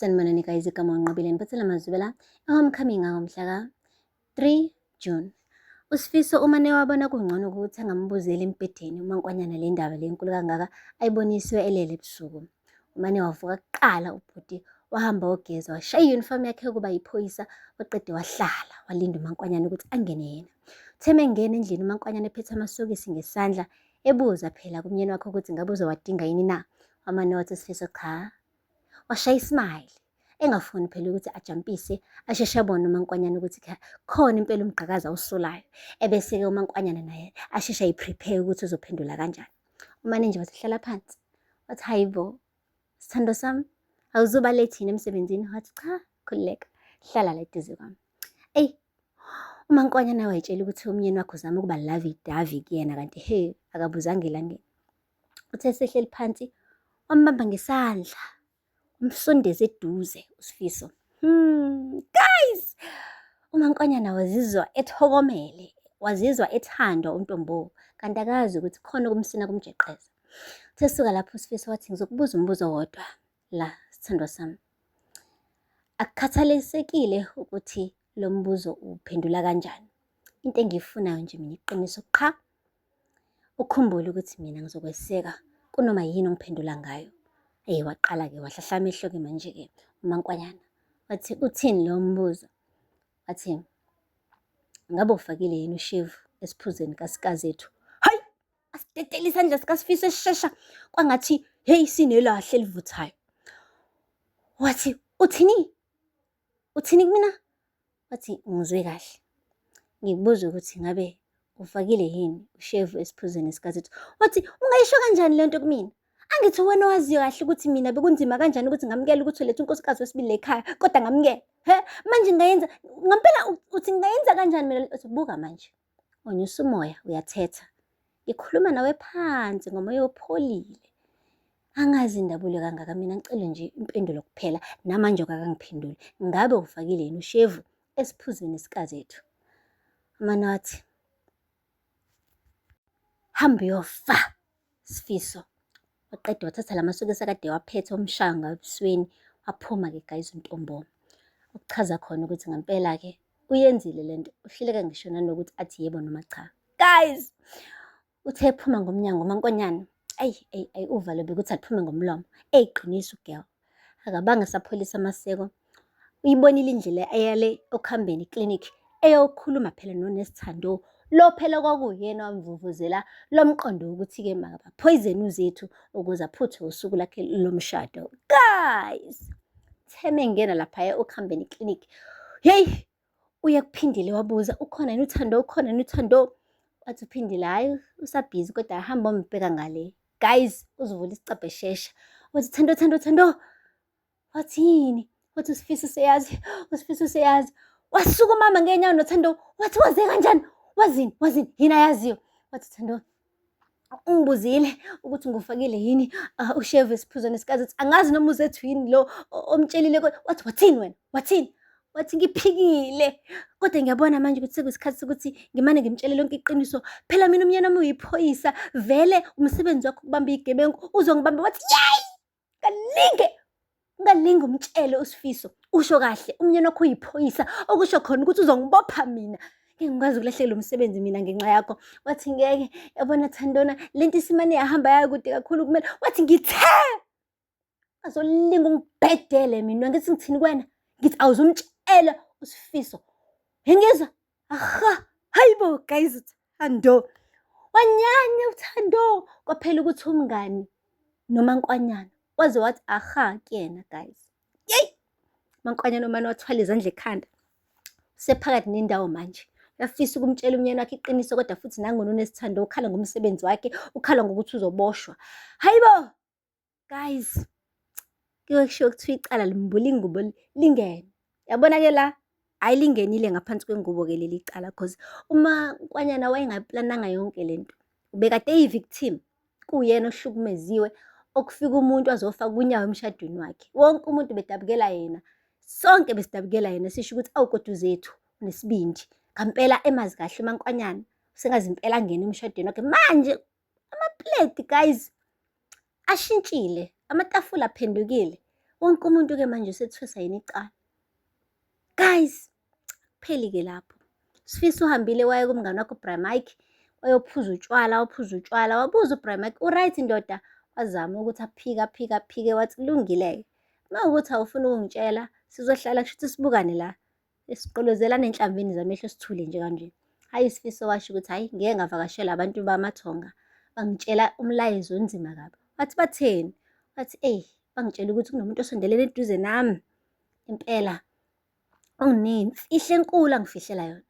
Sanibonani guys, igama unqabileni bathela amazwi la homecoming ngomhla ka-3 June. uSifiso umane wabona kungcono ukuthi angambuzeli embhedeni umaNkwanyana le ndaba le nkulu kangaka ayibonisiwe elele ebusuku. Umane wavuka kuqala ubhuti wahamba wogeza washaya iyunifomu yakhe yokuba yiphoyisa waqede wahlala walinda umaNkwanyana ukuthi angene yena. Utheme engena endlini umaNkwanyana ephethe amasokisi ngesandla ebuza phela kumyeni wakhe ukuthi ngabe uzowadinga yini na. Wamane wathi uSifiso cha. Washaya ismile engafuni phela ukuthi ajampise asheshe abone umaNkwanyana ukuthi khona impela umgqakazi awusolayo. Ebese-ke umaNkwanyana naye asheshe ayiprepare ukuthi uzophendula kanjani. Umane nje wathi hlala phansi wathi hayibo sithando sami awuzuba late yini emsebenzini? Wathi cha khululeka hlala la eduze kwami. Eyi umaNkwanyana wayitshela ukuthi umyeni wakhe uzama ukuba lavi-davi kuyena kanti akabuzanga elangeni. Uthe esehleli phansi wambamba ngesandla umsondeze eduze uSifiso. Guys, umaNkwanyana wazizwa ethokomele, wazizwa ethandwa uNtombo, kanti akazi ukuthi khona ukumsina kumjeqeza. Uthe suka lapho uSifiso wathi ngizokubuza umbuzo wodwa la sithandwa sami. Akukhathalisekile ukuthi lo mbuzo uphendula kanjani. Into engiyifunayo nje mina iqiniso qha. Ukhumbule ukuthi mina ngizokweseka kunoma yini ongiphendula ngayo. Waqala-ke wahlahla amehlo-ke manje-ke umaNkwanyana wathi uthini lo mbuzo? Wathi ngabe ufakile yini ushevu esiphuzweni kasikazi ethu? Hayi, asidedele isandla sikaSifiso esishesha kwangathi sinelahle elivuthayo. Wathi uthini? Uthini kumina? Wathi ngizwe kahle. Ngibuza ukuthi ngabe ufakile yini ushevu esiphuzweni sikazi ethu? Wathi ungayisho kanjani le nto kumina? Angithi wena waziyo kahle ukuthi mina bekunzima kanjani ukuthi ngamukela ukuthi ulethe unkosikazi wesibili la ekhaya kodwa ngamukela. Manje ngayenza ngampela uthi ngayenza kanjani mina? Buka manje onyusa umoya uyathetha. Ngikhuluma nawe phansi ngomoya opholile. Angazi indabule kangaka mina ngicela nje impendulo kuphela namanje akangiphenduli. Ngabe ufakile yini ushevu esiphuzweni sikazi ethu? Amane wathi hamba uyofa Sifiso. Waqeda wathatha lamasokisi akade waphethe omshaya ngabusweni waphuma-ke guys uNtombo. Ukuchaza khona ukuthi ngempela-ke uyenzile lento, uhluleka ngisho nanokuthi athi yebo noma cha. Guys, uthe ephuma ngomnyango umaNkwanyana uvalo bekuthi aphume ngomlomo. Qinisa ugirl. Akabanga sapholisa amaseko. Uyibonile indlela eyale okuhambeni iklinikhi eyokhuluma phela noNesithando. Lo phela kwakuyena wamvuvuzela lo mqondo ukuthi-ke makabaphoyizeni uzethu ukuze aphuthe usuku lakhe lomshado. Guys, theme ngena laphaya okuhambeni iklinikhi. Uye kuphindile wabuza ukhona yini uThando? Ukhona yini uThando? Wathi uphindile hayi usabhizi kodwa ahamba ombheka ngale. Guys, uzuvula isicabha eshesha. Wathi Thando. Wathi yini? Wathi uSifiso seyazi, uSifiso seyazi. Wasuka umama ngenyawo noThando. Wathi waze kanjani? Wazini yini ayaziyo? Wathi Thando ungibuzile ukuthi ngufakile yini ushevu esiphuzweni sikazi ethu. Angazi noma uzethu yini lo omtshelile. Wathi wathini wena? Wathini? Wathi ngiphikile kodwa ngiyabona manje ukuthi sekuyisikhathi sokuthi ngimane ngimtshele lonke iqiniso. Phela mina umyeni wami uyiphoyisa, vele umsebenzi wakho ukubamba igebengu uzongibamba. Wathi ungalinge umtshele uSifiso. Usho kahle umyeni wakho uyiphoyisa okusho khona ukuthi uzongibopha mina. Ngikwazi ukulahlekelwa umsebenzi mina ngenxa yakho. Wathi ngeke yabona Thandona lento isimane yahamba yakude kakhulu kumele. Wathi ngithe azolinga ungibhedele mina. Ngithi ngithini kwena? Ngithi awuzumtshela uSifiso. Ngizwa hayibo guys uThando wanyanya uThando kwaphela ukuthi umngani nomaNkwanyana waze wathi kuyena guys. umaNkwanyana nomane wathwala izandla ekhanda sephakathi nendawo manje. Uyafisa ukumtshela umyeni wakhe iqiniso kodwa futhi nangono uNesithando ukhala ngomsebenzi wakhe, ukhala ngokuthi uzoboshwa. Hayibo guys, kusho kuthiwa icala limbula ingubo lingene. Yabona-ke la lingenile ngaphansi kwengubo-ke leli cala because umaNkwanyana wayengayiplananga yonke lento. Ubekade eyi-victim, kuyena ohlukumeziwe okufika umuntu azofaka unyawo emshadweni wakhe. Wonke umuntu bedabukela yena, sonke besidabukela yena sisho ukuthi awukodwa uzethu nesibindi. Ngampela emazi kahle umaNkwanyana sengazi impela angena emshadweni wakhe. Manje amapleti guys ashintshile, amatafula aphendukile. Wonke umuntu-ke manje usethwesa yini icala. Guys, kupheli-ke lapho. Sifiso uhambile waya kumngani wakho uBra Mike, wayophuza utshwala, wabuza uBra Mike, "U-right ndoda?" Wazama ukuthi aphike, wathi kulungile-ke. Mawukuthi awufuni ukungitshela, sizohlala kushuthi sibukane la. Siqolozelane enhlamvini zamehlo sithule nje kanje. Hhayi Sifiso washo ukuthi hhayi ngeke ngavakashela abantu bamaThonga. Bangitshela umlayezo onzima kabi. Wathi batheni? Wathi bangitshela ukuthi kunomuntu osondelene eduze nami. Impela onginemfihlo enkulu angifihlela yona.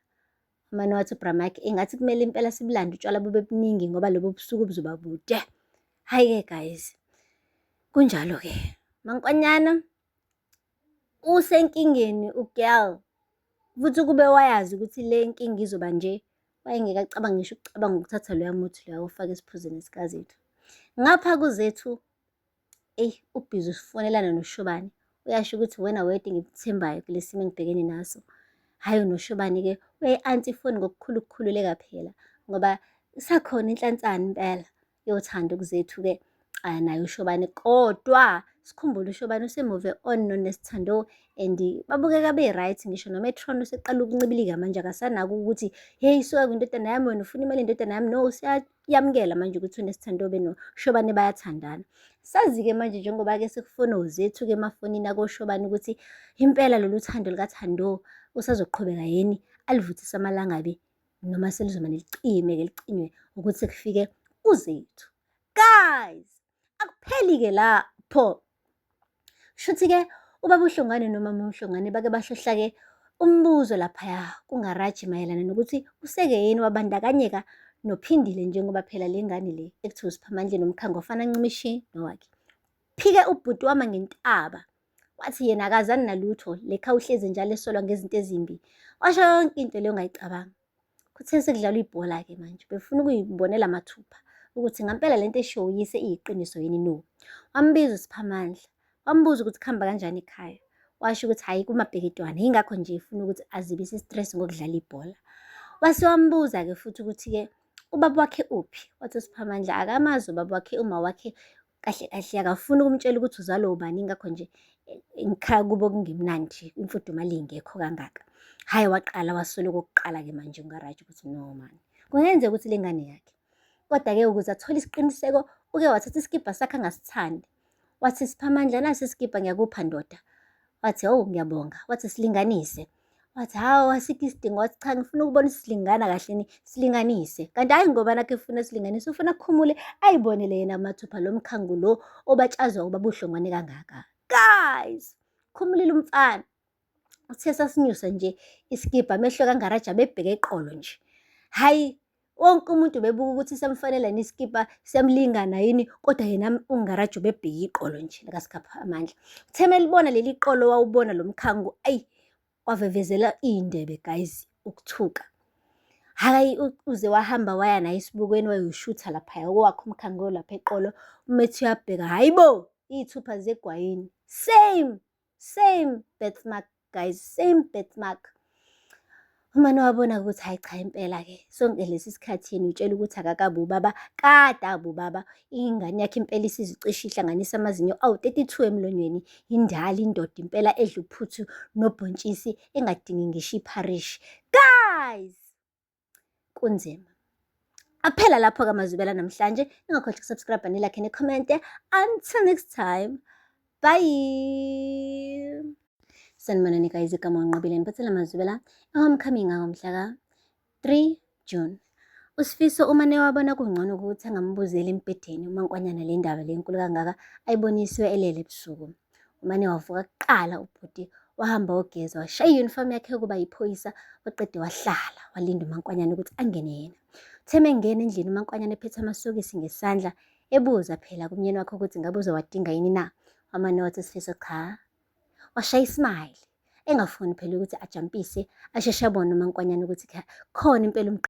Umane wathi uBra Mike engathi kumele impela sibulande utshwala bube buningi ngoba lobo busuku buzoba bude. Hhayi-ke guys, kunjalo-ke. Mankwanyana usenkingeni ugirl. Futhi kube wayazi ukuthi le nkinga izoba nje. Wayengeke acabanga ngisho ukucabanga ukuthatha loya muthi loya ufake esiphuzweni esikaZethu. Ngapha kuZethu, ubhizi ufonelana noShobani. Uyasho ukuthi wena wedwa ngikuthembayo kule simo engibhekene naso. Hhayi noShobani-ke uyayi-ansa ifoni ngokukhulu ukukhululeka phela ngoba isakhona inhlansana impela yothando kuZethu-ke naye uShobani. Kodwa sikhumbule uShobani use-move on noNesithando and babukeka be-right ngisho noMetrono useqala ukuncibilika manje akasanako ukuthi hey suka kwindodana yami wena ufuna imali indodana yami. No, useyamukela manje ukuthi uNesithandobe noShobani bayathandana. Sazi-ke manje njengoba-ke sekufona uZethu-ke emafonini akoShobani ukuthi impela lolu thando lukaThando usazoqhubeka yini alivuthise amalangabi noma selizomane licinywe ukuthi kufike uZethu. Guys, akupheli-ke lapho. Shuthi-ke ubaba uHlongwane nomama uHlongwane bake bahlohla-ke umbuzo laphaya kuNgaraji mayelana nokuthi useke yini wabandakanyeka noPhindile njengoba phela le ngane le ekuthiwa uSiphamandla nomkhango ofana ncimishi nowakhe. Phike ubhuti wama ngentaba wathi yena akazani nalutho, lekha uhlezi njalo esolwa ngezinto ezimbi. Washo yonke into leyo ongayicabanga. Kuthe sekudlalwa ibhola-ke manje befuna ukuyibonela mathupha ukuthi ngampela lento eshiwo uyise iyiqiniso yini no. Wambiza uSiphamandla, wambuza ukuthi kuhamba kanjani ekhaya. Washo ukuthi hhayi kumabheketwane, yingakho nje efuna ukuthi azibise i-stress ngokudlala ibhola. Wase wambuza-ke futhi ukuthi-ke ubaba wakhe uphi. Wathi uSiphamandla akamazi ubaba wakhe, uma wakhe kahle kahle akafuni ukumtshela ukuthi uzalwa ubani, ingakho nje ngikhaya kubo kungemnandi, imfudumalo ingekho kangaka. Hhayi waqala wasoloko okokuqala-ke manje uNgaraji ukuthi no mani kungenzeka ukuthi le ngane yakhe. Kodwa-ke ukuze athole isiqiniseko uke wathatha isikibha sakhe angasithandi. Wathi Siphamandla nasi isikibha ngiyakupha ndoda. Wathi ngiyabonga. Wathi silinganise. Wathi hawu asikho isidingo. Wathi cha ngifuna ukubona isilingana kahle silinganise. Kanti hhayi ngoba nakho efuna silinganise ufuna kukhumule ayibonele yena mathupha lo mkhango lo obatshazwa ubaba uHlongwane kangaka. Guys, khumulile umfana. Uthe sasinyusa nje isikibha amehlo kaNgaraji abebheke eqolo nje. Hhayi wonke umuntu bebuka ukuthi samfanele yini isikibha siyamlingana yini, kodwa yena uNgaraji ubebheke iqolo nje lakaSiphamandla. Uthe melibona leli qolo wawubona lo mkhango wavevezela iy'ndebe guys ukuthuka. Hhayi uze wahamba waya naye esibukweni wayoshutha laphaya owakhe umkhango lapha eqolo. Umethi uyabheka hhayi bo iy'thupha zegwayini. Same birthmark guys, same birthmark. Umane wabona ukuthi hhayi cha impela-ke sonke lesi sikhathi yena utshela ukuthi akakabi ubaba, kade abubaba. Ingane yakhe impela isizicishe ihlanganisa amazinyo awu-32 emlonyeni. Indala indoda impela edla uphuthu nobhontshisi engadingi ngisho ipharishi. Guys, kunzima. Aphela lapho-ke amazwibela namhlanje. Ningakhohlwa ukusubscribe, nilakhe nekhomente. Until next time, bye. Sanibonani guys, igama unqabile niphathela amazwibela homecoming ngomhla ka-3 June. uSifiso umane wabona kungcono ukuthi angambuzeli embhedeni uMankwanyana le ndaba le nkulu kangaka ayibonisiwe elele ebusuku. Umane wavuka kuqala ubhuti wahamba wogeza washaya i-uniform yakhe yokuba yiphoyisa waqede wahlala walinda uMankwanyana ukuthi angene yena. Uthe mengena endlini uMankwanyana ephethe amasokisi ngesandla ebuza phela kumyeni wakhe ukuthi ngabe uzowadinga yini na. Wamane wathi uSifiso cha. Washaya ismile engafuni phela ukuthi ajampise asheshe abone uMankwanyana ukuthi khona impela